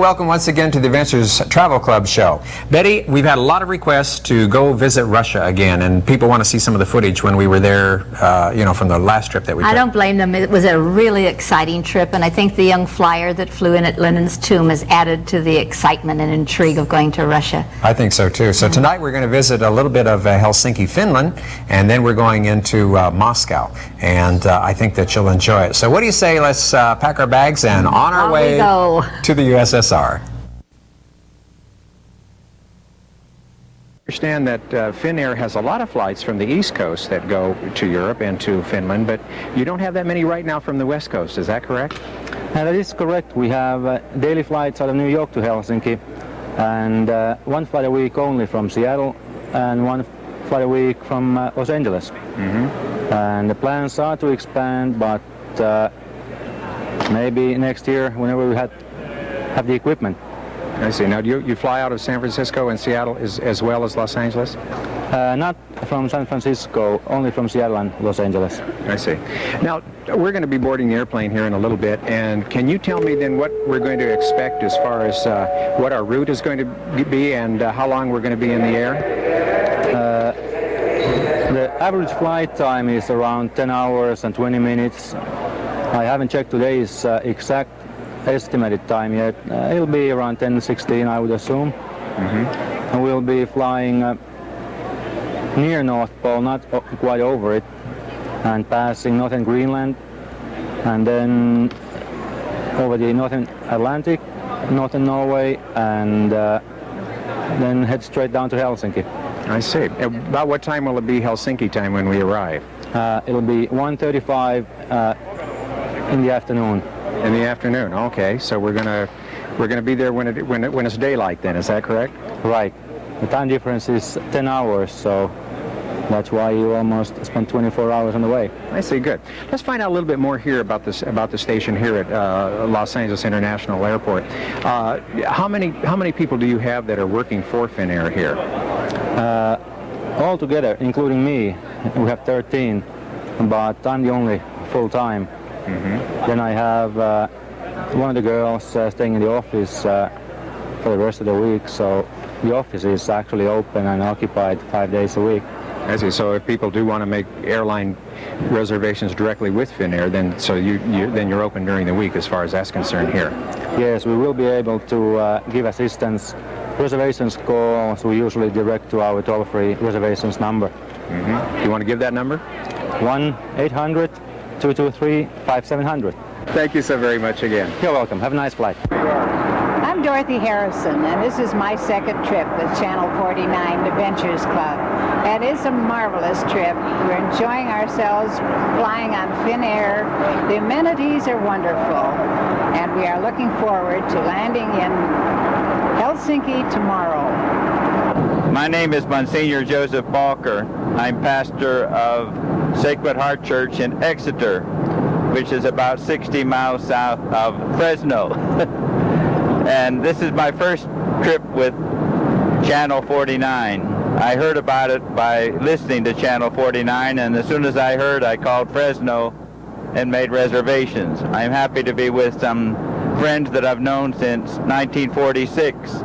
welcome once again to the Adventures Travel Club show. Betty, we've had a lot of requests to go visit Russia again, and people want to see some of the footage when we were there, from the last trip that we took. I don't blame them. It was a really exciting trip, and I think the young flyer that flew in at Lenin's tomb has added to the excitement and intrigue of going to Russia. I think so, too. So tonight we're going to visit a little bit of Helsinki, Finland, and then we're going into Moscow, and I think that you'll enjoy it. So what do you say, let's pack our bags and on our way to the USSR. I understand that Finnair has a lot of flights from the East Coast that go to Europe and to Finland, but you don't have that many right now from the West Coast. Is that correct? That is correct. We have daily flights out of New York to Helsinki, and one flight a week only from Seattle, and one flight a week from Los Angeles. And the plans are to expand, but maybe next year, whenever we have the equipment. I see. Now, do you fly out of San Francisco and Seattle as well as Los Angeles? Not from San Francisco, only from Seattle and Los Angeles. I see. Now, we're going to be boarding the airplane here in a little bit, and can you tell me then what we're going to expect as far as what our route is going to be and how long we're going to be in the air? The average flight time is around 10 hours and 20 minutes. I haven't checked today's exact estimated time yet. It'll be around 10:16, I would assume. And we'll be flying near North Pole, not quite over it, and passing northern Greenland, and then over the northern Atlantic, northern Norway, and then head straight down to Helsinki. I see. About what time will it be Helsinki time when we arrive? It'll be 1:35 in the afternoon. In the afternoon. Okay. So we're gonna be there when it's daylight. Then is that correct? Right. The time difference is 10 hours, so that's why you almost spend 24 hours on the way. I see. Good. Let's find out a little bit more here about the station here at Los Angeles International Airport. How many people do you have that are working for Finnair here? All together, including me, we have 13, but I'm the only full-time. Then I have one of the girls staying in the office for the rest of the week, so the office is actually open and occupied 5 days a week. I see. So if people do want to make airline reservations directly with Finnair, then you're open during the week as far as that's concerned here. Yes, we will be able to give assistance. Reservations calls we usually direct to our toll-free reservations number. You want to give that number? 1-800-223-5700. Thank you so very much again. You're welcome. Have a nice flight. I'm Dorothy Harrison, and this is my second trip with Channel 49 Adventures Club. And it's a marvelous trip. We're enjoying ourselves flying on Finnair. The amenities are wonderful, and we are looking forward to landing in Helsinki tomorrow. My name is Monsignor Joseph Balker. I'm pastor of Sacred Heart Church in Exeter, which is about 60 miles south of Fresno. And this is my first trip with Channel 49. I heard about it by listening to Channel 49, and as soon as I heard, I called Fresno and made reservations. I'm happy to be with some friends that I've known since 1946,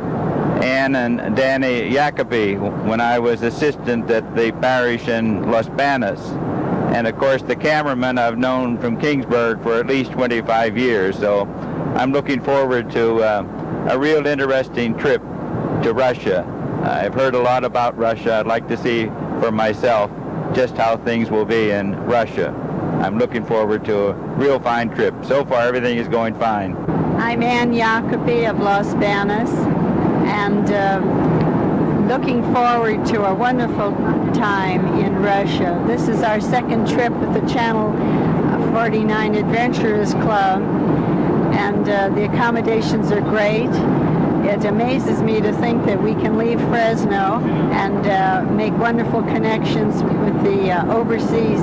Ann and Danny Jacobi, when I was assistant at the parish in Los Banos. And of course the cameraman I've known from Kingsburg for at least 25 years, so I'm looking forward to a real interesting trip to Russia. I've heard a lot about Russia. I'd like to see for myself just how things will be in Russia. I'm looking forward to a real fine trip. So far everything is going fine. I'm Ann Jacobi of Los Banos, and looking forward to a wonderful time in Russia. This is our second trip with the Channel 49 Adventurers Club, and the accommodations are great. It amazes me to think that we can leave Fresno and make wonderful connections with the overseas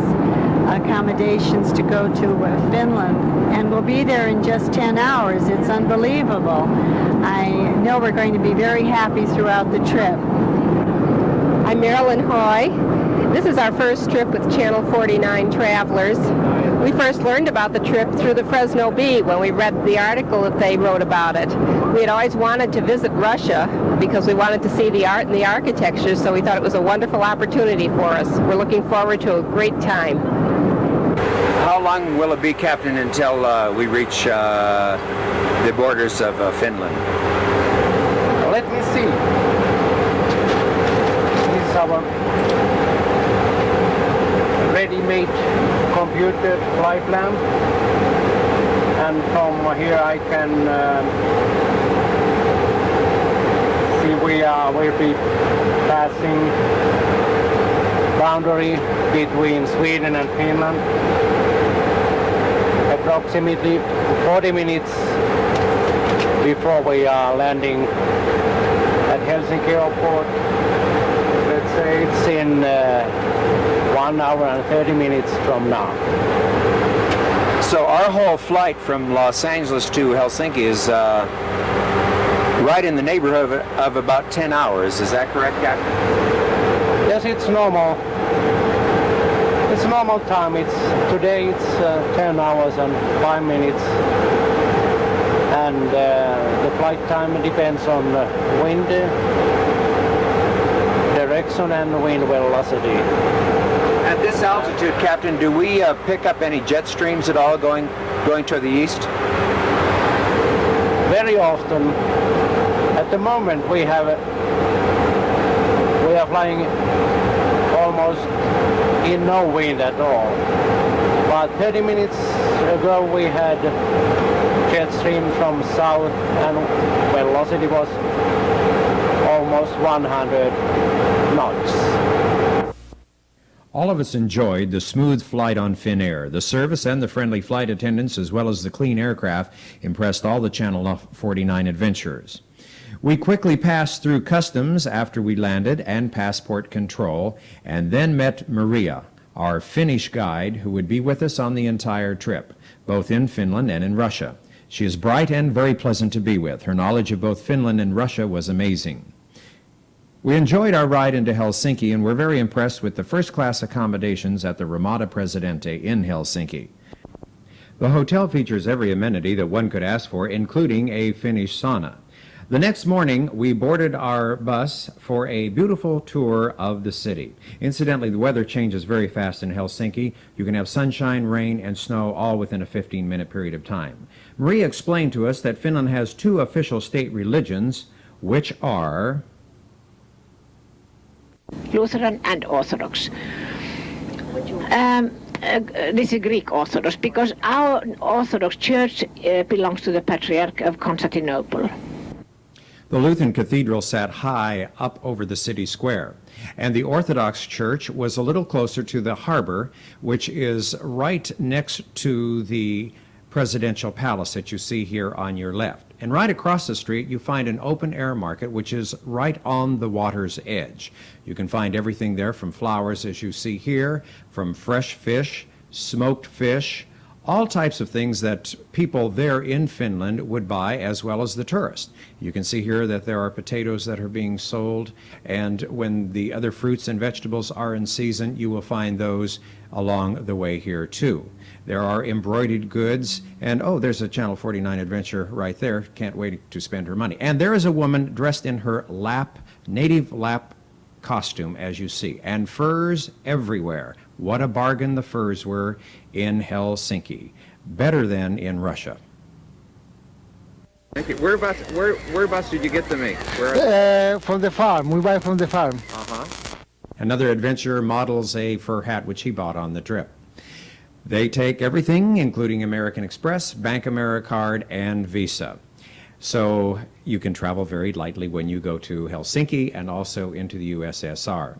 accommodations to go to Finland, and we'll be there in just 10 hours. It's unbelievable. I know we're going to be very happy throughout the trip. I'm Marilyn Hoy. This is our first trip with Channel 49 Travelers. We first learned about the trip through the Fresno Bee when we read the article that they wrote about it. We had always wanted to visit Russia because we wanted to see the art and the architecture, so we thought it was a wonderful opportunity for us. We're looking forward to a great time. How long will it be, Captain, until we reach the borders of Finland? Let me see. This is our ready-made computer flight plan, and from here I can see we'll be passing boundary between Sweden and Finland. Approximately 40 minutes before we are landing at Helsinki Airport. Let's say it's in 1 hour and 30 minutes from now. So our whole flight from Los Angeles to Helsinki is right in the neighborhood of about 10 hours. Is that correct, Captain? Yes, it's normal. It's normal time. Today it's 10 hours and 5 minutes. And the flight time depends on wind direction and wind velocity. At this altitude, Captain, do we pick up any jet streams at all going to the east? Very often. At the moment we are flying almost in no wind at all. But 30 minutes ago we had jet stream from south and velocity was almost 100 knots. All of us enjoyed the smooth flight on Finnair. The service and the friendly flight attendants, as well as the clean aircraft, impressed all the Channel 49 adventurers. We quickly passed through customs after we landed and passport control, and then met Maria, our Finnish guide, who would be with us on the entire trip, both in Finland and in Russia. She is bright and very pleasant to be with. Her knowledge of both Finland and Russia was amazing. We enjoyed our ride into Helsinki and were very impressed with the first-class accommodations at the Ramada Presidente in Helsinki. The hotel features every amenity that one could ask for, including a Finnish sauna. The next morning, we boarded our bus for a beautiful tour of the city. Incidentally, the weather changes very fast in Helsinki. You can have sunshine, rain, and snow all within a 15-minute period of time. Maria explained to us that Finland has two official state religions, which are Lutheran and Orthodox. This is Greek Orthodox because our Orthodox Church belongs to the Patriarch of Constantinople. The Lutheran Cathedral sat high up over the city square, and the Orthodox Church was a little closer to the harbor, which is right next to the presidential palace that you see here on your left. And right across the street, you find an open-air market, which is right on the water's edge. You can find everything there from flowers, as you see here, from fresh fish, smoked fish, all types of things that people there in Finland would buy, as well as the tourists. You can see here that there are potatoes that are being sold, and when the other fruits and vegetables are in season, you will find those along the way here too. There are embroidered goods, and oh, there's a Channel 49 adventure right there. Can't wait to spend her money. And there is a woman dressed in her native Lap costume, as you see, and furs everywhere. What a bargain the furs were in Helsinki. Better than in Russia. Thank you. Whereabouts did you get the meat? From the farm. We buy from the farm. Another adventurer models a fur hat which he bought on the trip. They take everything, including American Express, Bank AmeriCard, and Visa. So you can travel very lightly when you go to Helsinki and also into the USSR.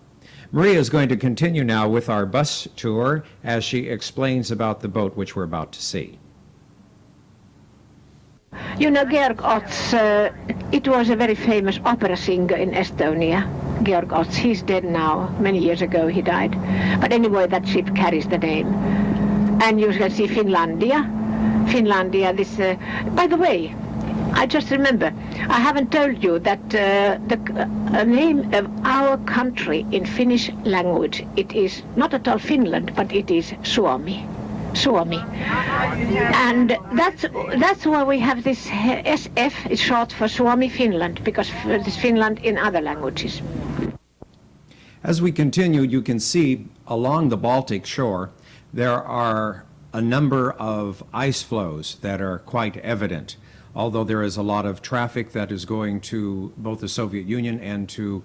Maria is going to continue now with our bus tour as she explains about the boat which we're about to see. You know, Georg Ots, it was a very famous opera singer in Estonia. Georg Ots, he's dead now. Many years ago he died. But anyway, that ship carries the name. And you can see Finlandia. Finlandia, this, by the way, I just remember, I haven't told you that the name of our country in Finnish language, it is not at all Finland, but it is Suomi. Suomi. And that's why we have this SF, it's short for Suomi Finland, because it's Finland in other languages. As we continue, you can see along the Baltic shore, there are a number of ice flows that are quite evident. Although there is a lot of traffic that is going to both the Soviet Union and to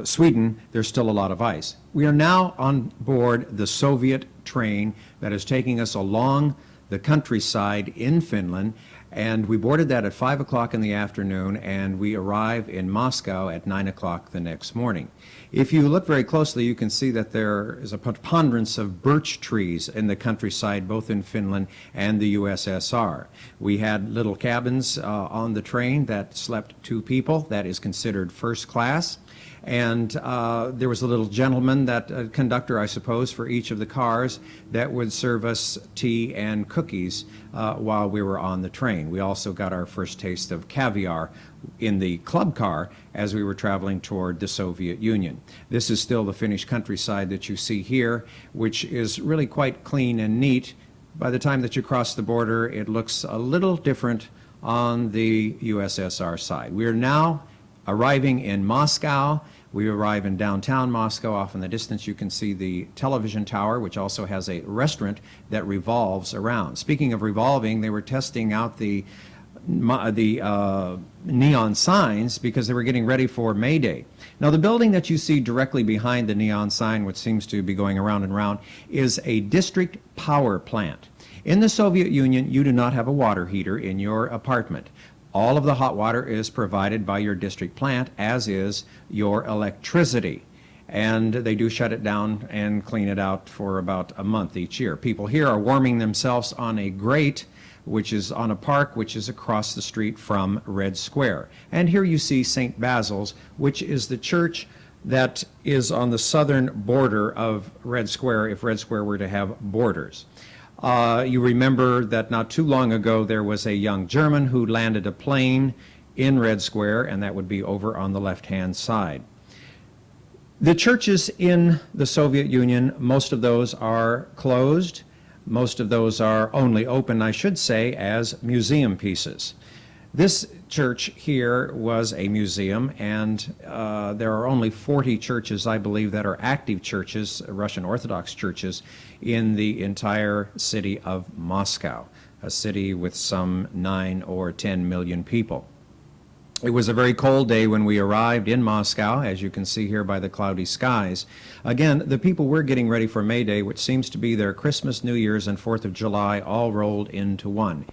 Sweden, there's still a lot of ice. We are now on board the Soviet train that is taking us along the countryside in Finland, and we boarded that at 5 o'clock in the afternoon, and we arrive in Moscow at 9 o'clock the next morning. If you look very closely, you can see that there is a preponderance of birch trees in the countryside, both in Finland and the USSR. We had little cabins on the train that slept 2 people. That is considered first class. And there was a little gentleman, that conductor, I suppose, for each of the cars that would serve us tea and cookies while we were on the train. We also got our first taste of caviar in the club car as we were traveling toward the Soviet Union. This is still the Finnish countryside that you see here, which is really quite clean and neat. By the time that you cross the border, it looks a little different on the USSR side. We are now arriving in Moscow. We arrive in downtown Moscow. Off in the distance you can see the television tower, which also has a restaurant that revolves around. Speaking of revolving, they were testing out the neon signs because they were getting ready for May Day. Now the building that you see directly behind the neon sign, which seems to be going around and around, is a district power plant. In the Soviet Union, you do not have a water heater in your apartment. All of the hot water is provided by your district plant, as is your electricity. And they do shut it down and clean it out for about a month each year. People here are warming themselves on a grate, which is on a park which is across the street from Red Square. And here you see St. Basil's, which is the church that is on the southern border of Red Square, if Red Square were to have borders. You remember that not too long ago there was a young German who landed a plane in Red Square, and that would be over on the left-hand side. The churches in the Soviet Union, most of those are closed. Most of those are only open, I should say, as museum pieces. This church here was a museum, and there are only 40 churches, I believe, that are active churches, Russian Orthodox churches, in the entire city of Moscow, a city with some 9 or 10 million people. It was a very cold day when we arrived in Moscow, as you can see here by the cloudy skies. Again, the people were getting ready for May Day, which seems to be their Christmas, New Year's, and 4th of July all rolled into one.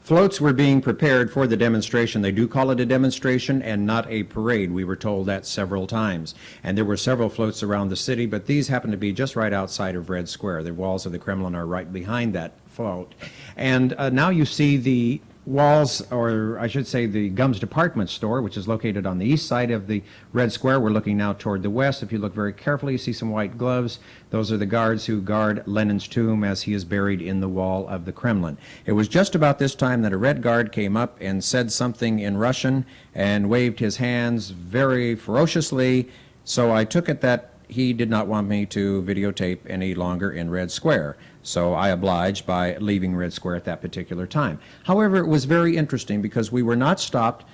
Floats were being prepared for the demonstration. They do call it a demonstration and not a parade. We were told that several times. And there were several floats around the city, but these happen to be just right outside of Red Square. The walls of the Kremlin are right behind that float. And now you see the walls, or I should say the Gums department store, which is located on the east side of the Red Square. We're looking now toward the west. If you look very carefully, you see some white gloves. Those are the guards who guard Lenin's tomb as he is buried in the wall of the Kremlin. It was just about this time that a red guard came up and said something in Russian and waved his hands very ferociously, so I took it that he did not want me to videotape any longer in Red Square. So I obliged by leaving Red Square at that particular time. However, it was very interesting because we were not stopped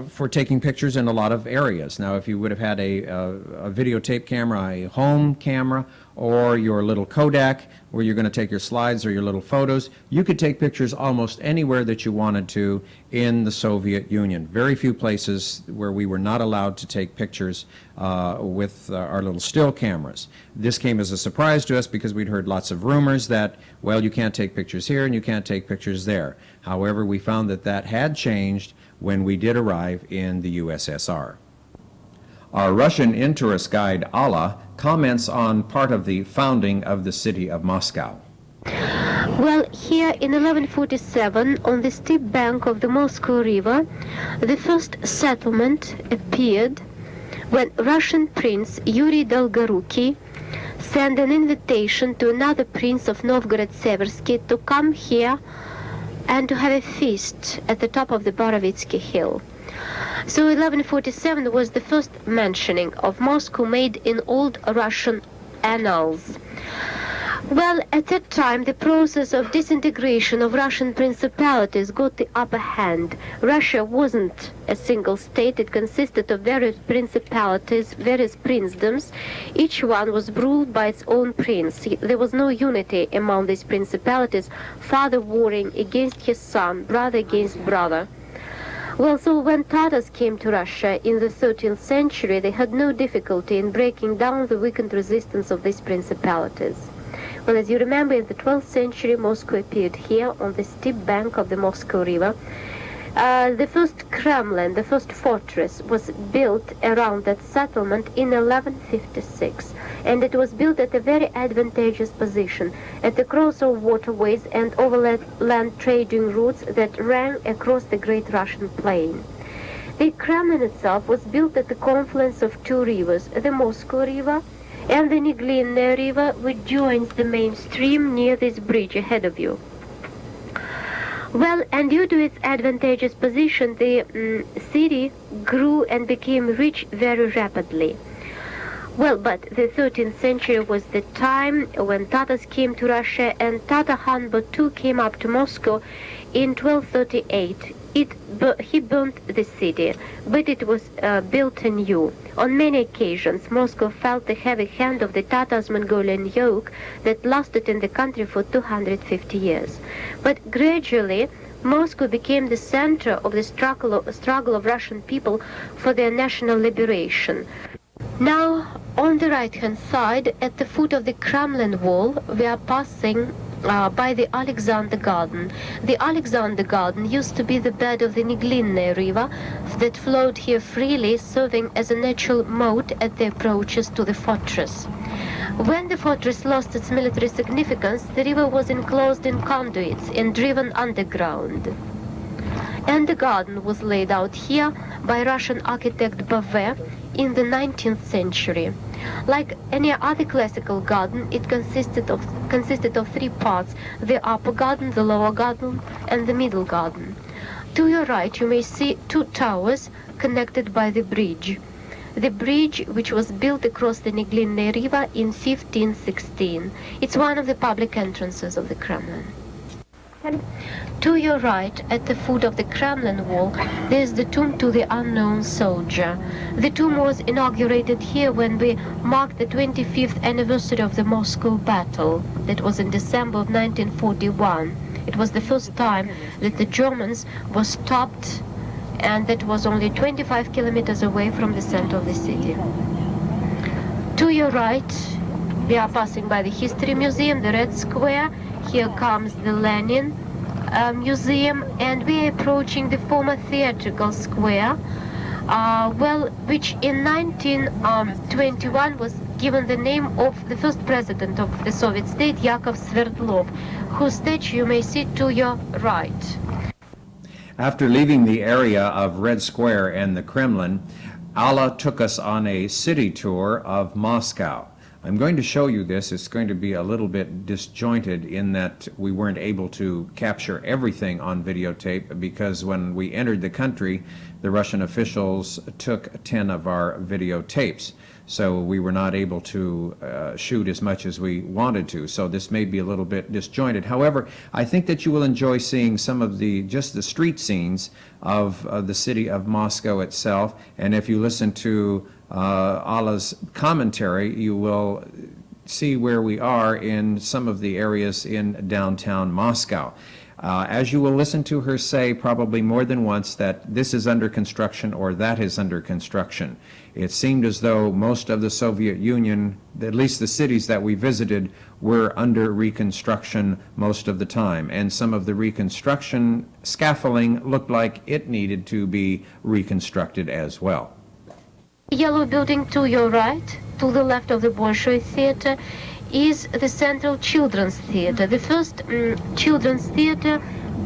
for taking pictures in a lot of areas. Now, if you would have had a videotape camera, a home camera, or your little Kodak where you're going to take your slides or your little photos, you could take pictures almost anywhere that you wanted to in the Soviet Union. Very few places where we were not allowed to take pictures with our little still cameras. This came as a surprise to us because we'd heard lots of rumors that, well, you can't take pictures here and you can't take pictures there. However, we found that that had changed when we did arrive in the USSR. Our Russian in-tourist guide, Alla, comments on part of the founding of the city of Moscow. Well, here in 1147, on the steep bank of the Moscow River, the first settlement appeared when Russian Prince Yuri Dolgoruki sent an invitation to another prince of Novgorod-Seversky to come here and to have a feast at the top of the Borovitsky Hill. So 1147 was the first mentioning of Moscow made in old Russian annals. Well, at that time, the process of disintegration of Russian principalities got the upper hand. Russia wasn't a single state. It consisted of various principalities, various princedoms. Each one was ruled by its own prince. There was no unity among these principalities, father warring against his son, brother against brother. Well, so when Tatars came to Russia in the 13th century, they had no difficulty in breaking down the weakened resistance of these principalities. Well, as you remember, in the 12th century, Moscow appeared here on the steep bank of the Moscow River. The first Kremlin, the first fortress, was built around that settlement in 1156, and it was built at a very advantageous position, at the cross of waterways and overland trading routes that ran across the Great Russian Plain. The Kremlin itself was built at the confluence of two rivers, the Moscow River and the Neglинная River, which joins the main stream near this bridge ahead of you. Well, and due to its advantageous position, the city grew and became rich very rapidly. Well, but the 13th century was the time when Tatars came to Russia, and Tatar Khan Batu came up to Moscow in 1238. He burnt the city, but it was built anew. On many occasions, Moscow felt the heavy hand of the Tatars-Mongolian yoke that lasted in the country for 250 years. But gradually, Moscow became the center of the struggle of Russian people for their national liberation. Now, on the right-hand side, at the foot of the Kremlin wall, we are passing by the Alexander Garden. The Alexander Garden used to be the bed of the Neglинная River that flowed here freely, serving as a natural moat at the approaches to the fortress. When the fortress lost its military significance, the river was enclosed in conduits and driven underground. And the garden was laid out here by Russian architect Bavè in the 19th century. Like any other classical garden, it consisted of three parts: the upper garden, the lower garden, and the middle garden. To your right, you may see two towers connected by the bridge. The bridge, which was built across the Neglинная River in 1516. It's one of the public entrances of the Kremlin. And to your right, at the foot of the Kremlin wall, there is the tomb to the unknown soldier. The tomb was inaugurated here when we marked the 25th anniversary of the Moscow battle. That was in December of 1941. It was the first time that the Germans were stopped, and that was only 25 kilometers away from the center of the city. To your right, we are passing by the History Museum, the Red Square. Here comes the Lenin Museum, and we are approaching the former theatrical square, which in 1921 was given the name of the first president of the Soviet state, Yakov Sverdlov, whose statue you may see to your right. After leaving the area of Red Square and the Kremlin, Alla took us on a city tour of Moscow. I'm going to show you this. It's going to be a little bit disjointed in that we weren't able to capture everything on videotape because when we entered the country, the Russian officials took 10 of our videotapes. So we were not able to shoot as much as we wanted to. So this may be a little bit disjointed. However, I think that you will enjoy seeing some of just the street scenes of the city of Moscow itself. And if you listen to Alla's commentary, you will see where we are in some of the areas in downtown Moscow. As you will listen to her say probably more than once that this is under construction or that is under construction. It seemed as though most of the Soviet Union, at least the cities that we visited, were under reconstruction most of the time. And some of the reconstruction scaffolding looked like it needed to be reconstructed as well. Yellow building to your right, to the left of the Bolshoi Theater, is the Central Children's Theater, the first children's theater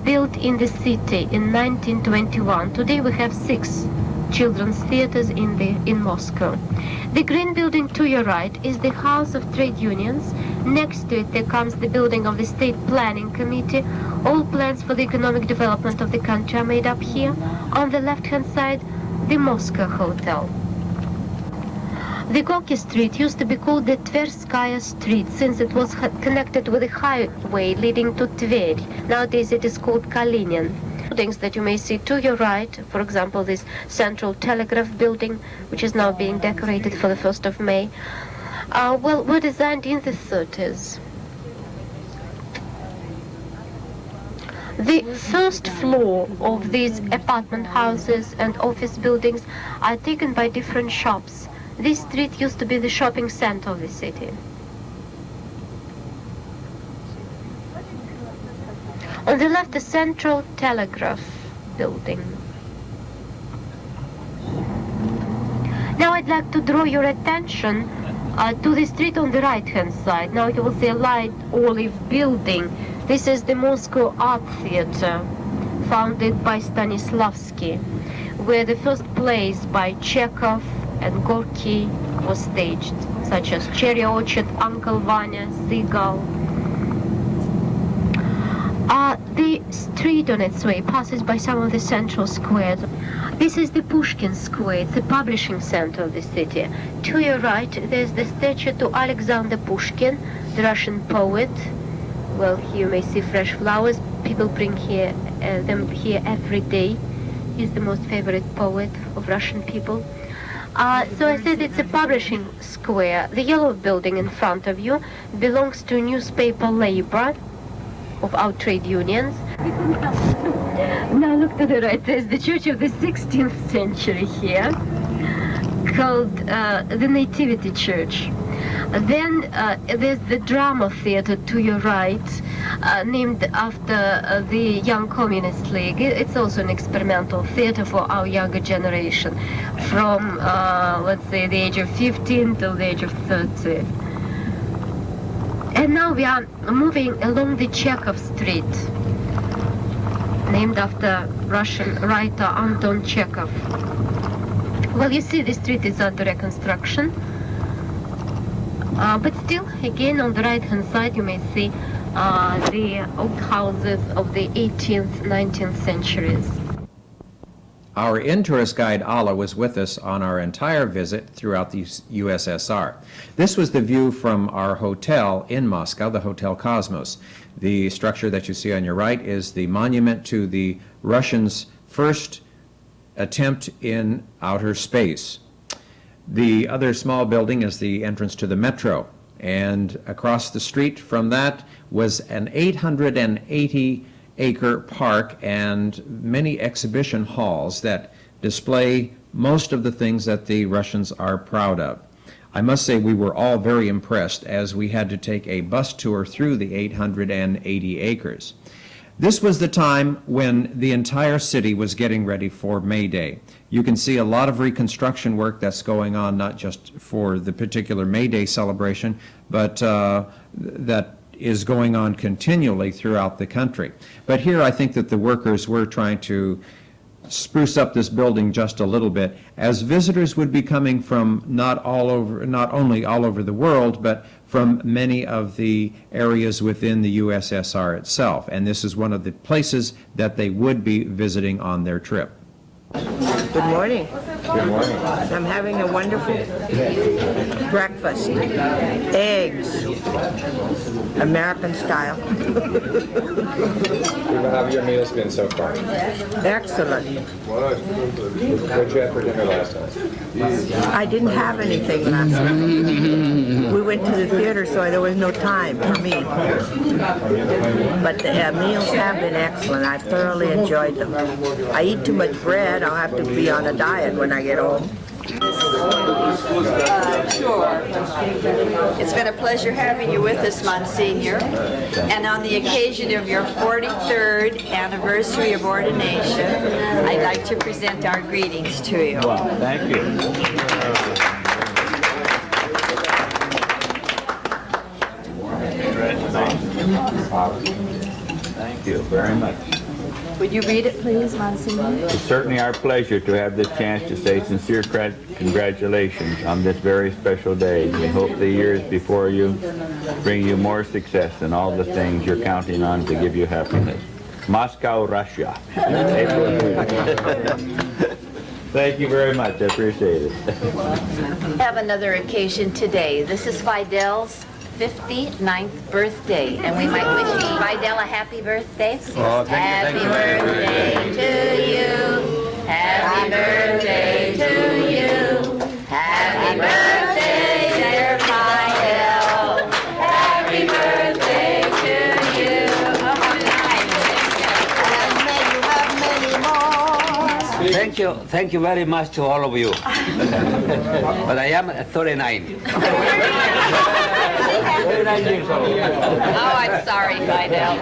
built in the city in 1921. Today we have 6 children's theaters in Moscow. The green building to your right is the House of Trade Unions. Next to it there comes the building of the State Planning Committee. All plans for the economic development of the country are made up here. On the left-hand side, the Moscow Hotel. The Gorky Street used to be called the Tverskaya Street since it was connected with a highway leading to Tver. Nowadays it is called Kalinin. Buildings that you may see to your right, for example, this Central Telegraph building, which is now being decorated for the 1st of May, were designed in the 30s. The first floor of these apartment houses and office buildings are taken by different shops. This street used to be the shopping center of the city. On the left, the Central Telegraph building. Now I'd like to draw your attention to the street on the right-hand side. Now you will see a light olive building. This is the Moscow Art Theater, founded by Stanislavski, where the first plays by Chekhov and Gorky was staged, such as Cherry Orchard, Uncle Vanya, Seagull. The street on its way passes by some of the central squares. This is the Pushkin Square. It's the publishing center of the city. To your right, there's the statue to Alexander Pushkin, the Russian poet. Well, here you may see fresh flowers. People bring them here every day. He's the most favorite poet of Russian people. So I said it's a publishing square. The yellow building in front of you belongs to newspaper Labor of our trade unions. Now look to the right, there's the church of the 16th century here, called the Nativity Church. Then there's the drama theater to your right, named after the Young Communist League. It's also an experimental theater for our younger generation, from, let's say, the age of 15 till the age of 30. And now we are moving along the Chekhov Street, named after Russian writer Anton Chekhov. Well, you see the street is under reconstruction, but still, again, on the right-hand side, you may see the old houses of the 18th, 19th centuries. Our in-tourist guide, Alla, was with us on our entire visit throughout the USSR. This was the view from our hotel in Moscow, the Hotel Cosmos. The structure that you see on your right is the monument to the Russians' first attempt in outer space. The other small building is the entrance to the metro, and across the street from that was an 880-acre park and many exhibition halls that display most of the things that the Russians are proud of. I must say we were all very impressed as we had to take a bus tour through the 880 acres. This was the time when the entire city was getting ready for May Day. You can see a lot of reconstruction work that's going on, not just for the particular May Day celebration, but that is going on continually throughout the country. But here I think that the workers were trying to spruce up this building just a little bit, as visitors would be coming from not only all over the world, but from many of the areas within the USSR itself. And this is one of the places that they would be visiting on their trip. Good morning. Good morning. I'm having a wonderful breakfast. Eggs. American style. How have your meals been so far? Excellent. What did you have for dinner last night? I didn't have anything last night. We went to the theater, so there was no time for me. But the meals have been excellent. I thoroughly enjoyed them. I eat too much bread. I'll have to be on a diet when I get home. Sure. It's been a pleasure having you with us, Monsignor. And on the occasion of your 43rd anniversary of ordination, I'd like to present our greetings to you. Well, thank you. Thank you very much. Would you read it, please, Monsignor? It's certainly our pleasure to have this chance to say sincere congratulations on this very special day. We hope the years before you bring you more success in all the things you're counting on to give you happiness. Moscow, Russia. Thank you very much. I appreciate it. We have another occasion today. This is Fidel's 59th birthday, and we might wish Fidel a happy birthday. Oh, thank you. Happy birthday to you. Happy birthday to you. Happy birthday, dear Fidel. Happy birthday to you. Oh, how nice. Thank you very much to all of you. But I am 39. 39 years old. Oh, I'm sorry, Fidel.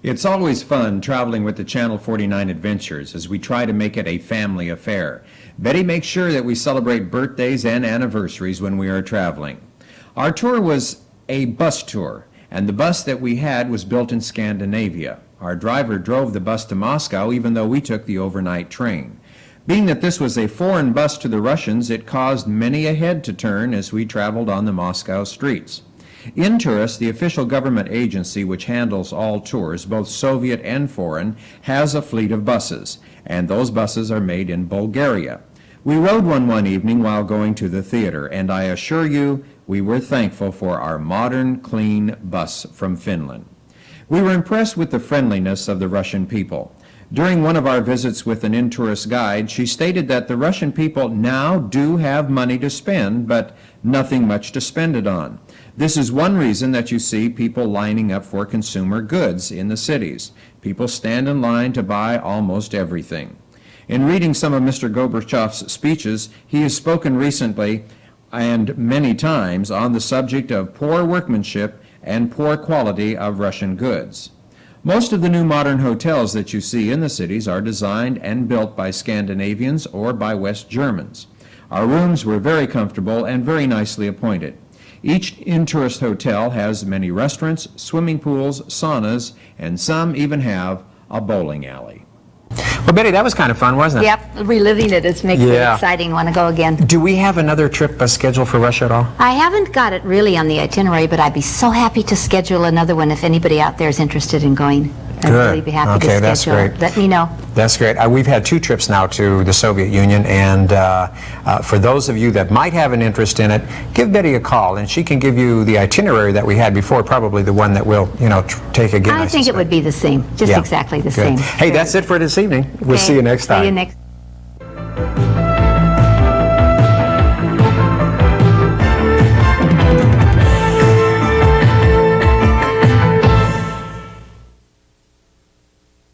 It's always fun traveling with the Channel 49 Adventures as we try to make it a family affair. Betty makes sure that we celebrate birthdays and anniversaries when we are traveling. Our tour was a bus tour, and the bus that we had was built in Scandinavia. Our driver drove the bus to Moscow even though we took the overnight train. Being that this was a foreign bus to the Russians, it caused many a head to turn as we traveled on the Moscow streets. Intourist, the official government agency which handles all tours, both Soviet and foreign, has a fleet of buses, and those buses are made in Bulgaria. We rode one evening while going to the theater, and I assure you, we were thankful for our modern, clean bus from Finland. We were impressed with the friendliness of the Russian people. During one of our visits with an Intourist guide, she stated that the Russian people now do have money to spend, but nothing much to spend it on. This is one reason that you see people lining up for consumer goods in the cities. People stand in line to buy almost everything. In reading some of Mr. Gorbachev's speeches, he has spoken recently and many times on the subject of poor workmanship and poor quality of Russian goods. Most of the new modern hotels that you see in the cities are designed and built by Scandinavians or by West Germans. Our rooms were very comfortable and very nicely appointed. Each Intourist hotel has many restaurants, swimming pools, saunas, and some even have a bowling alley. Well, Betty, that was kind of fun, wasn't it? Yep, reliving it makes it exciting. Want to go again. Do we have another trip scheduled for Russia at all? I haven't got it really on the itinerary, but I'd be so happy to schedule another one if anybody out there is interested in going. I'd really be happy to schedule. That's great. Let me know. That's great. We've had 2 trips now to the Soviet Union, and for those of you that might have an interest in it, give Betty a call, and she can give you the itinerary that we had before, probably the one that we'll, take again. I think it would be the same, just exactly the same. Hey, that's it for this evening. We'll see you next time. See you next